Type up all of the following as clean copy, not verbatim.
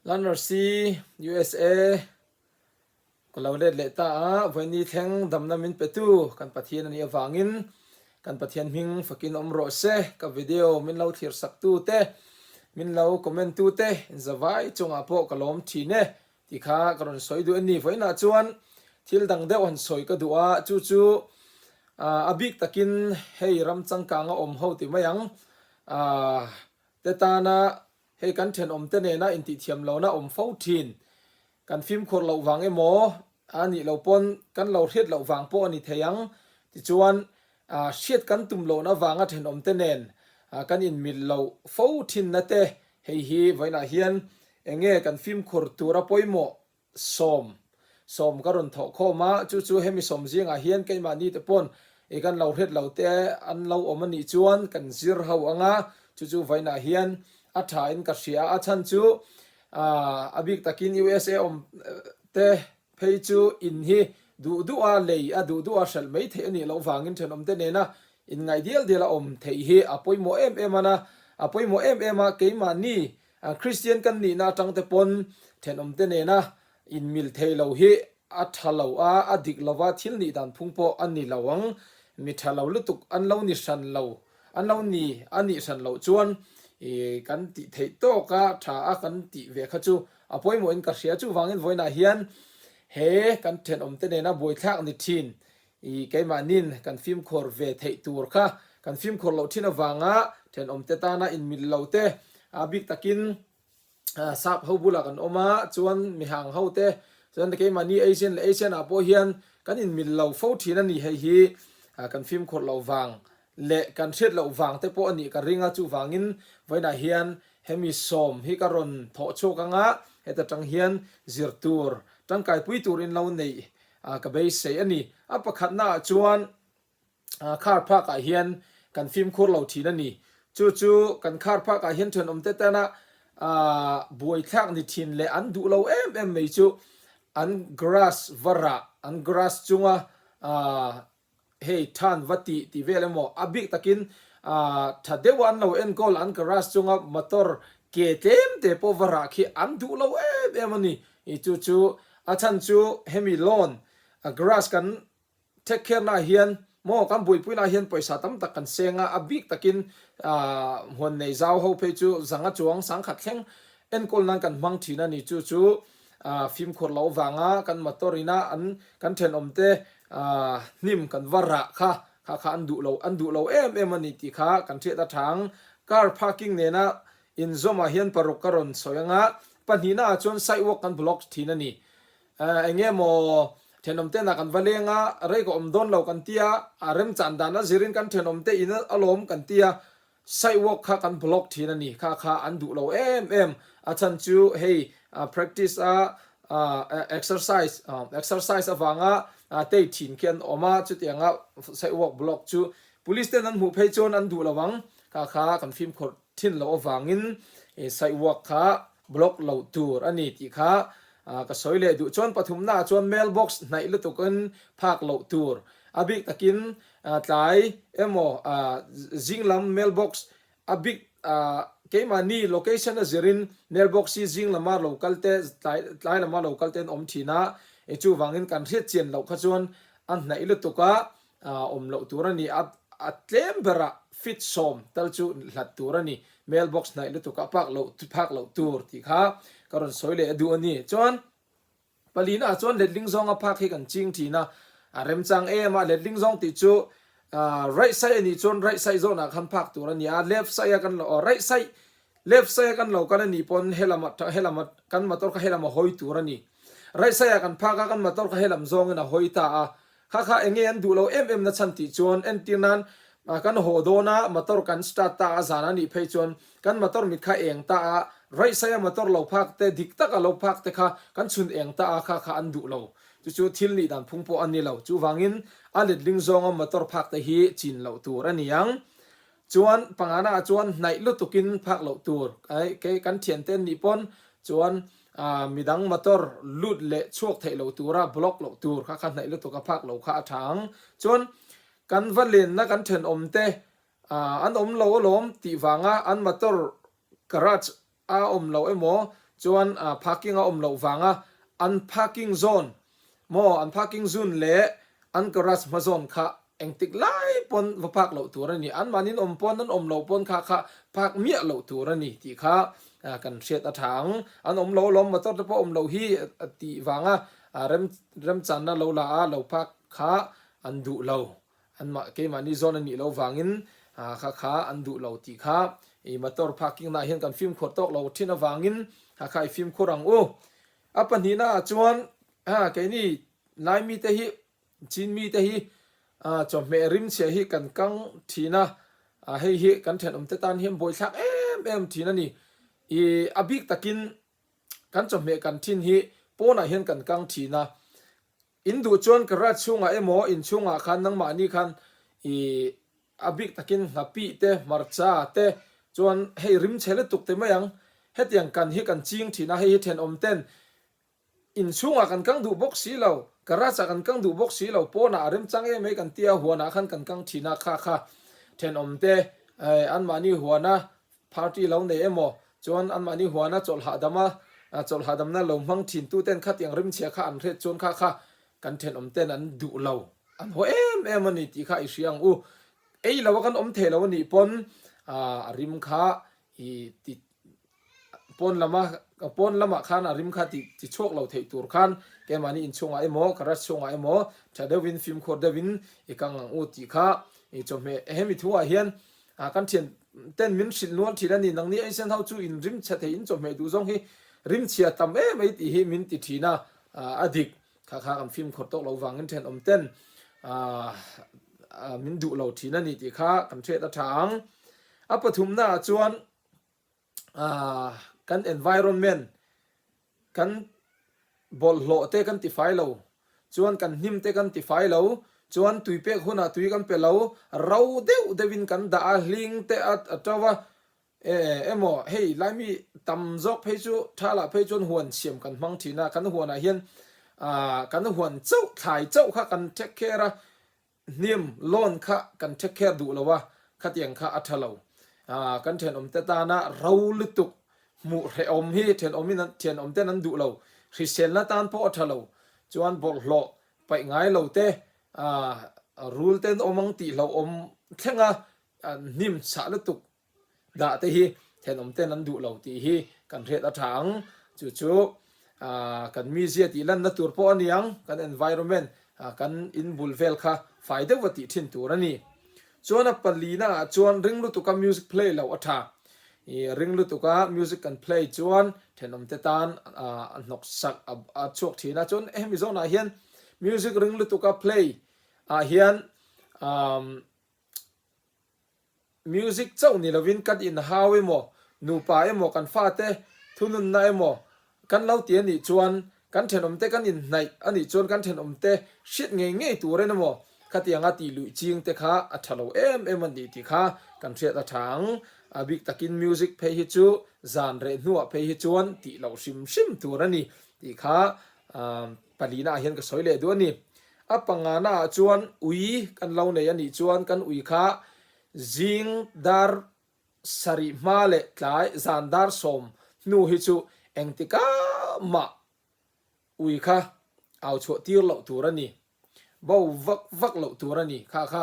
Lanor C USA ก็เราเล็ดเละตาวันนี้แทงดำน้ำมินเปตูกันปะเทียนนี่วางินกันปะเทียนมิงฝักินอมโรเซกับวิดีโอมินเราเทียร์สักตูเตมินเราคอมเมนต์ตูเตจะไว้จงอาโปกลมทีเนที่ข้ากรณสอยดูอันนี้ไว้น่าจวนทิลดังเดวันสอยก็ดูว่าจู่ๆอบิกตะกินให้รำจังกางอมเฮาติมายังแต่ตานะให้กันเทนอมเตเนนะอินติเทียมเรานะอมเฝ้าทีนกันฟิล์มคนเราวางไอ้หมออันนี้เราปนกันเราเทียดเราวางปออันนี้เทียงที่จวนเชียดกันตุ่มเรานะวางอ่ะเทนอมเตเนนกันอินมิลเราเฝ้าทีนนะเตให้ฮีไว้นะเฮียนเองเงกันฟิล์มขดตัวระปอยหมอสมก็รนถอข้อมาจู่ๆให้มีสมเสียงเฮียนกันมานี่แต่ปนเอกันเราเทียดเราเตอันเราอมันนี่จวนกันซิรเฮาอ่ะจู่ๆไว้นะเฮียนอัฐาอินกัศยาอัชันจูอบิกตะกิน USA อมเตเพยจูอินฮีดูอาเลยดูอาเชลไม่เทนี่เราฟังอินเทนอมเตเนนะอินไงเดียละอมเทฮีอปอยโมเอ็มนะอปอยโมเอ็มมาเกมานี่คริสเตียนกันนี่นะจังเตปนเทนอมเตเนนะอินมิลเทเราฮีอัฐเราอดิกลาวาทิลนี่ดันพุงโปอันนี้เราวังมิทาเราลุตุกอันเรานิชันเราอันเรานี่อันนี้ชันเราจวนกันติเทโตกะถ้ากันติเวขจูอภัยมวยกัเสียจูฟังอินไว้นาเฮียนเฮกันเทนอมเตเนนะบวยทักนิทินเกมานินกันฟิล์มคอร์เวเทตูร์ค่ะกันฟิล์มคอร์เราทินวังะเทนอมเตตานะอินมิลเราเตอาบิกตะกินสับเฮาบุลากันอมาจวนมีหางเฮาเตจวนเกมานี่เอเชียนอโปเฮียนกันอินมิลเราเฝ้าทีนั่นนี่ให้ฮีกันฟิล์มคอร์เราวังเละกันเช็ดเราวางแต่พออันนี้ก็ริงาจูวางินไว้นาเฮียนเฮมิสอมฮิการอนทอโชกังะเฮตจังเฮียนซิร์ตูร์จังไก่ปุยตูรินเราในกับเบสเซอันนี้ประคัดหน้าจวนคาร์พักเฮียนกันฟิล์มโคเราทีนั่นนี่จู่ๆกันคาร์พักเฮียนเถินอมเตตนะบวยทักนิทินเลอันดูเราไม่จู่อันกราสวระอันกราสจุงเฮ้ท่านวัติที่เวลโมอบิกตะกินถ้าเดวันเราเอ็นกอลอันกราสจงมอเตอร์เกตเต็มเตปวราคีอันดูเรามันนี่จู่อาชันจูเฮมิลอนกราสกันเทคแคร์นาเฮียนโมกันบุยปุยนาเฮียนปอยสาตั้มตะกันเซงอบิกตะกินหัวในเจ้าเขาไปจูสังกัจวงสังขัดแข่งเอ็นกอลนั้นกันมังทีนั่นนี่จู่ฟิล์มขดเราวางกันมอเตอร์น่ะอันกันเทนอมเตนิมกันวระค่ะอันดูเรามันนี่ที่ค่ะกันเทียตะทางการพาร์กิ้งเนี่ยนะอินโซมาเฮียนปรกกรอนสวยงะปัญหาจนไซวอกกันบล็อกทีนั่นนี่เงี้ยโมเทนอมเตนะกันวะเลงะอะไรก็อมดอนเรากันเตียเริ่มจันดานะจิรินกันเทนอมเตอินอารมณ์กันเตียไซวอกค่ะกันบล็อกทีนั่นนี่ค่ะอันดูเราอาจารย์จูเฮ้ยpractice exercise avanga te thin kian oma chu tianga sai walk block chu police ten an mu phei chon an du lawang kha kan film khor thin lo awangin sai walk kha block lo tur ani ti kha ka soile du chon pathum na chon mailbox nai lu tukan phak lo tur abik takin tlai emo jinglam mailbox abik keimani location a zirin mailbox si jing lama local te tlai lama local ten om thina chu wangin kan riat chen lo kha chuan an nai lu tuka om lo turani atlem bera fit som tal chu hlat turani mailbox nai lu tuka phak lo tur ti kha karon soile adu ani chuan palina chuan letling zong a phak hi kan ching thina rem chang ma letling zong ti chu right side ni chon right side zone a khan phak turani left side kan lo right side left side kan lo kan ni pon helamat kan motor ka helama hoi turani right side kan phaka kan motor ka helam zong na hoi ta kha enge an du lo na chanti chon en tinan kan ho do na motor kan start ta zana ni phei chon kan motor mit kha eng ta right side motor lo phak te dik ta ka lo phak te kha kan chun eng ta kha an du lo chu thil ni dan phungpo an ni lo chu wangin alit ling zong motor phak te hi chin lo tur ani yang chuan pangana chuan nai lu tukin phak lo tur ke kan thian ten ni pon chuan midang motor lut le chuak thei lo tura block lo tur kha nai lu to ka phak lo kha thang chuan kan valin na kan then om te an om lo lom ti wanga an motor garage om lo emo chuan parking a lo wanga an parking zone mo an parking zone le an garage ma zone kha engtik lai pon vapak lo turani an manin pon an lo pon kha park mia lo turani ti kha kan hriat a thang an lo lom ma tot po lo hi ti wanga rem chan na lo la a lo park kha an du lo an ma ke mani zone ani lo wangin kha an du lo ti kha e motor parking na hian kan film khot tok lo thina wangin kha film khorang o apan hi na chuan ke ni lai mi te hi chin mi te hi chom me rim che hi kan kang thina hei hi kan then te tan hiam boi thak em thina ni e abik takin kan chom me kan thin hi pona hian kan kang thina indu chuan kara chunga emo in chunga khan nang ma ni khan e abik takin ngapi te marcha te chuan hei rim chele tuk te mayang hetiang kan hi kan ching thina hei then ten in chunga kan kang du box si lo karacha kan kang du box si lo pona rem chang e me kan tia huana khan kan kang thina kha then te an mani huana party lo nei emo chuan an mani huana chol hadam na lo mang thin tu ten khat yang rim chia kha an re chon kha kan then ten an du lo an ho em ani ti kha i siang u ei lo kan the lo ni pon rim kha i ti pon lama khan rim kha ti chok lo thei tur khan ke mani in chunga emo karas chunga emo thadewin film khor dewin ikang ang u ti kha e chome hemi thuwa hian kan thian ten min shil nual thirani nangni aisen hau chu in rim chathe in chome du zong hi rim chia tam mai ti hi min ti thina adik kha kan film khor tok lo wangin then ten min du lo thina ni ti kha kan the ta thang apathum na chuan kan environment kan bol lo te kan ti fai lo chuan kan hnim te kan ti fai lo chuan tuipek huna tui kan pe lo rau deu devin kan da hling te atawa emo hei laimi tam jok phei chu thala phei chon huan siam kan mang thina kan huana hian kan huan chau thai chau kha kan take care hnim lon kha kan take care du lowa khatiang kha athalo kan then te ta na rau lutuk mu re hi then te nan du lo hrisel na tan po athalo chuan bol hlo pai ngai lo te rule ten omang ti lo thenga nim sa lutuk da te hi then te nan du lo ti hi kan ret a thang chu kan mi zia ti lan na tur po aniang kan environment kan in bulvel kha faida wati thin tur ani chuan a palina chuan ring lu tuka music play lo atha ring lu tuka music kan play chuan then te tan nok sak a chok thina chuan emizona hian music ring lu tuka play hian music chau ni lovin kat in hawe mo nu pa emo kan fa te thunun na emo kan lau ti ani chuan kan then te kan in nai ani chuan kan then te shit ngei tur ren mo khatianga ti lu ching te kha athalo em ani ti kha kan thriat a thang abik takin music phei hi chu zan re nuwa phei hi chuan ti lo sim tur ani ti kha palina hian ka soile du ani apanga na chuan ui kan lo nei ani chuan kan ui kha zing dar sari male tlai zan dar som nu hi chu engtika ma ui kha au chu tir lo tur ani bo vak lo tur ani kha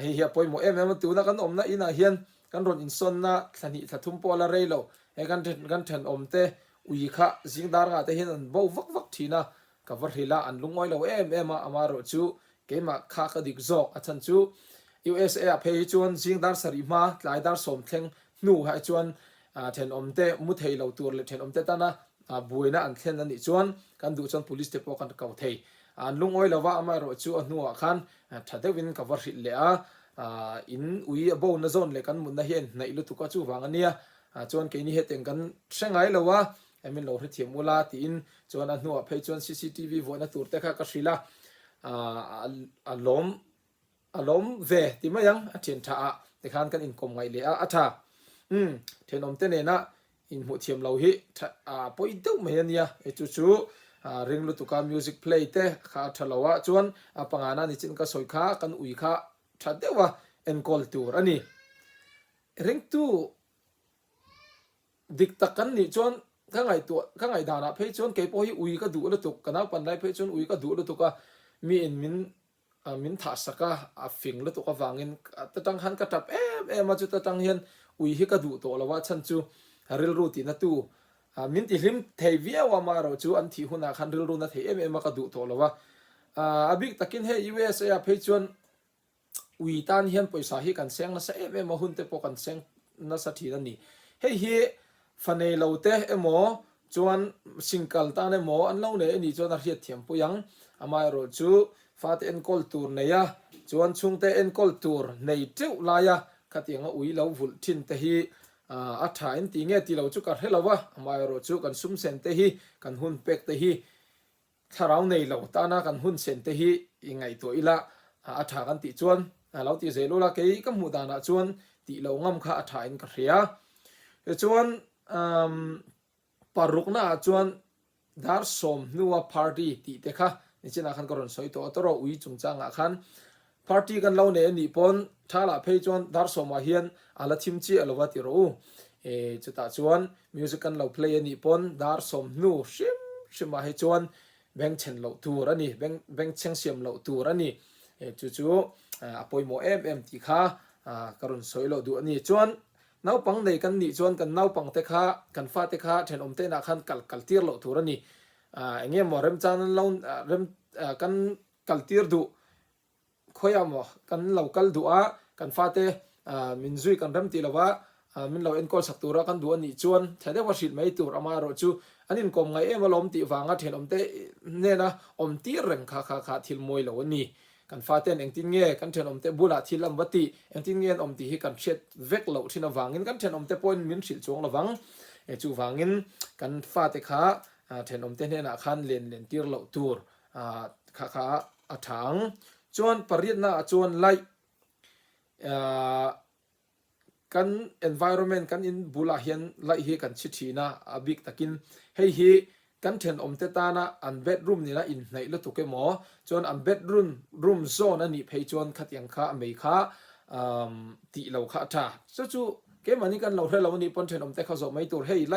hei hi poi mo em tu na kan omna ina hian kan ron in son na thani thathum pola reilo he kan then te ui kha zing dar nga te hian bo vak thina cover hila an lungoi lo em amaro chu kema kha ka dik zok achan chu USA a phei chuan zing dar sari ma tlai dar som thleng nu ha chuan then te mu thei lo tur le then te tana buina an thlen ani chuan kan du chuan police te po kan kau thei an lungoi lova amaro chu anuwa khan thadewin cover hil le in ui bo na zone le kan mun na hian nei lu tu ka chu wangania chuan ke ni heteng kan hrengai lowa emin lo hriam ula ti in chuan a hnuwa phei chuan CCTV voina tur te kha ka hrila alom ve ti mayang a chen tha te khan kan in kom ngai le a tha thenom te ne na in mu thiam lo hi poi deuh mai ania e chu ring lu tuka music play te kha thalawa chuan apangana ni chin ka soi kha kan ui kha thadewa en call tur ani ring tu dik takan ni chuan ข้างไงตัวข้างไงดานะเพจชวนเก็บโอ้ยอุยก็ดูแล้วตุกกันเอาปันได้เพจชวนอุยก็ดูแล้วตุกก็มีอินมินถาสักก็ฟิงแล้วตุกก็วางเงินตะตังหันกระตับมาจุดตะตังเฮียนอุยฮิก็ดูตัวแล้วว่าฉันจูเรื่องรูตีนะตู้มินติริมเทวีว่ามาเราจูอันที่หุ่นขันเรื่องรูนะเทมาก็ดูตัวแล้วว่าบิ๊กตะกินเฮยูเอสเอเพจชวนอุยตันเฮียนปอยสาฮิกันเสียงนะเสียมาหุ่นเตปกันเสียงนะสักทีนั่นนี่เฮียฟันในเราเตะหมอจวนสิงคัลตาในหมออันเล่าเนี่ยนี่จวนอาเรียเทียมปุยังอามาโรจูฟาเตเอ็นคอลตูร์เนี่ยจวนชุงเตเอ็นคอลตูร์ในเจ้าลายขัดยังอุยเราวุ่นทินเตหีอัฐานตีเงี้ยตีเราจุกันให้เราวะอามาโรจูกันซุ่มเซนเตหีกันหุ่นเป็กเตหีถ้าเราในเราตานากันหุ่นเซนเตหียังไงตัวอีละอัฐากันตีจวนเราตีเซโลละเกยก็มุดานะจวนตีเรางำข้าอัฐานกันเรียจวนปารุกน่าจวนดาร์สมนัวพาร์ตี้ตีเด็กค่ะนี่เช่นอาคารกรณสอยตัวตัวเราอุ้ยจงจ้างอาคารพาร์ตี้กันเล่าเนี่ยนี่ปนถ้าละเพจวนดาร์สมมาเฮียนอาละทิมจีอาละวัติรู้จุดตาจวนมิวสิกันเราเพลย์นี่ปนดาร์สมนูชิมมาให้จวนแบงเชนเราตัวรันนี่แบงเชงเสียมเราตัวรันนี่จู่ๆปอยโมตีค่ะกรณสอยเราดูนี่จวนน้าปังในกันนี่จวนกันน้าปังเตะขากันฟ้าเตะขาเช่นอมเตนักขันกัลตีร์โลทูรันนี่เงี้ยหมอเริ่มจานเราเริ่มกันกัลตีร์ดูขอยามอกันเรากัลดูกันฟ้าเตมินซุยกันเริ่มตีแล้วว่ามินเราเอ็นกอลสักตัวกันดูอันนี้จวนแต่ได้ว่าสิทธิ์ไม่ตัวอามาโรจูอันนี้กงไงมาล้มตีฟังอ่ะเช่นอมเตเนี่ยนะอมตีเร่งขาทิลมวยเหล่านี้กันฟ้าเต้นเองทิ้งเงี้ยกันเช่นอมเตบุลาทิลำวัติเองทิ้งเงี้ยอมตีให้กันเช็ดเวกเหล่าที่นวังเงินกันเช่นอมเตปอยมินสิลจงระวังจูวังเงินกันฟ้าเตขาเช่นอมเตเนี่ยนะขันเลนตีร์เหล่าตัวขาอัฐางจวนปริญญาจวนไลกัน environment กัน in บุลาเฮียนไลเฮกันชิชีนะอบิกตะกินให้เฮกันเทนอมเตตานะอันเบดรูมนี่นะอินในละตุกเกหมอจนอันเบดรูมโซนนั่นนี่เพย์จวนขัดยังข้าไม่ข้าตีเราข้าท่าจู่เกมันนี่กันเราเท่าเราวันนี้ปนเทนอมเตเขาสไม่ตัวให้ไล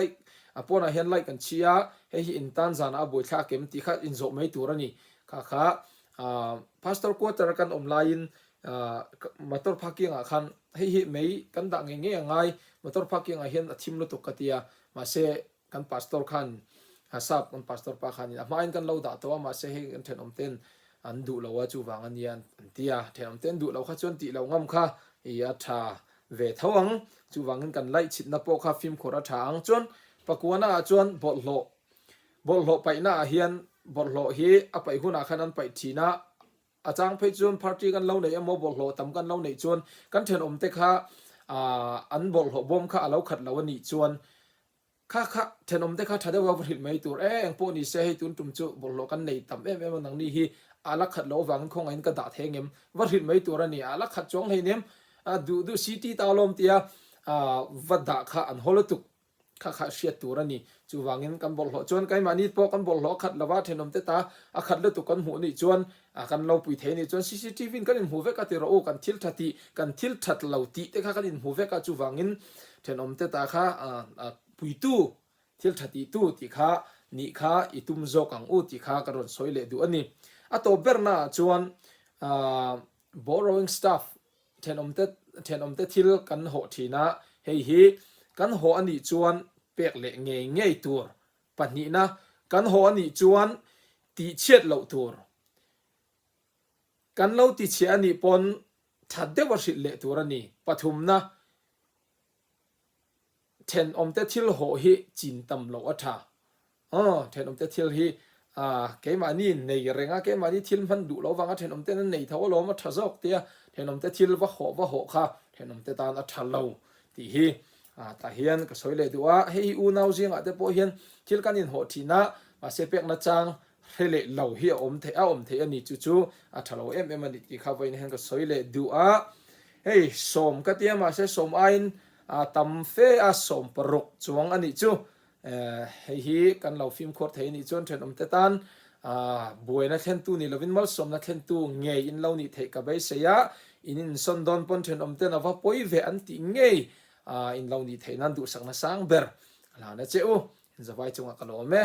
ปนอาเฮียนไลกันเชียให้อินตันซานะบุยข้าเกมตีข้าอินโซไม่ตัวนี่ข้าพาสตอร์ควอเตอร์กันอมไลน์มาตัวพักยังคันให้ไม่กันดังเงี้ยง่ายมาตัวพักยังเห็นทีมลุตุกตียมาเสกันพาสตอร์คันทราบกันพาสตอร์พักคันมาอินกันเราด่าตัวมาเสให้กันเทนอมเต้นอันดูเราว่าจูวังอันยันตียเทนอมเต้นดูเราข้าจนตีเรางำข้าอีอัฐาเวทวังจูวังกันไล่ชิดนับโปข้าฟิล์มโคราชางจนปะกัวน่าจนบอลโลไปหน้าเฮียนบอลโลฮีอไปหุ่นอาคานันไปทีน่าอาจารย์ไปจวนพาร์ตี้กันเล่าในยามบอลโลตำกันเล่าในจวนกันเทนอมเตค่ะอันบอลโลบอมค่ะเราขัดเราวันนี้จวนค่ะเทนอมเตค่ะถ้าได้ว่าผลิตไม่ตัวยังพวกนี้เสียให้ตุนตุ่มจู่บอลโลกันในตำมันนังนี่ฮีอาลักขัดเราวังคงเงินกระดาษแทงเงิมว่าผลิตไม่ตัวนี่อาลักขัดจงให้เนียมดูซิตี้ตาลมเตียวัดด่าค่ะอันฮอลตุกข้าเชียตัวนี่จูวางเงินกันบอลโลจวนไกมานี่พอกันบอลโลขัดละว่าเทนอมเตตาขัดเลตุกันหูนี่จวนกันเราปุยเทนี่จน CCTV กันอินหูเวกันที่เรากันทิลทัดกันทิลทัดเราตีแต่กันอินหูเวกันจูวังเงินเทนอมเตตาค่ะปุยตู้ทิลทัดตู้ที่ค่ะนี่ค่ะอิตุมโจกังอุที่ค่ะกันรอนสวยเลยดูอันนี้ตัวเบอร์น่าจวน borrowing stuff เทนอมเตทิลกันโหทีนะเฮ้ยกันหัวอันนี้จวนเปียกเละเงยตัวปัจจุบันกันหัวอันนี้จวนตีเช็ดเหล่าตัวกันเหล่าตีเช็ดอันนี้ปนทัดเดวสิเละตัวนี้ปฐุมนะเทนอมเตทิลหัวฮีจินตำเหล่าอัฐาเทนอมเตทิลฮีเกมานี่ในเรื่องเกมานี่ทิลมันดูเราวังเทนอมเตนั้นในท้าวเรามาทัศอกเตียเทนอมเตทิลว่าหัวค่ะเทนอมเตตานอัฐาเหล่าตีฮีแต่เฮียนก็สวยเลยดูว่าให้อูนาวจิงแต่พอเฮียนทิลกันอินหัวทีน่ะมาเสพกนัดจังเฮเลเหล่าเฮียอมเทอันนี้จู่ถ้าเรามันดีข้าวไว้ในเฮียนก็สวยเลยดูเฮ้ยสมก็เตียมาเสสมไอ้ตำเฟสมปรุกจวงอันนี้จู่เฮ้ยกันเราฟิล์มโคตรเฮียนี่จนเทนอมเตตันบวยนักเทนตูนี่เราวินมัลสมนักเทนตูเงยอินเหล่านี้เทกับไปเสียอินสันดอนปนเทนอมเตนว่าปอยเวอันติเงยอินเหล่านี้เทนันดูสักนักสังเบอร์หลานเจ้า zawai chunga kalo me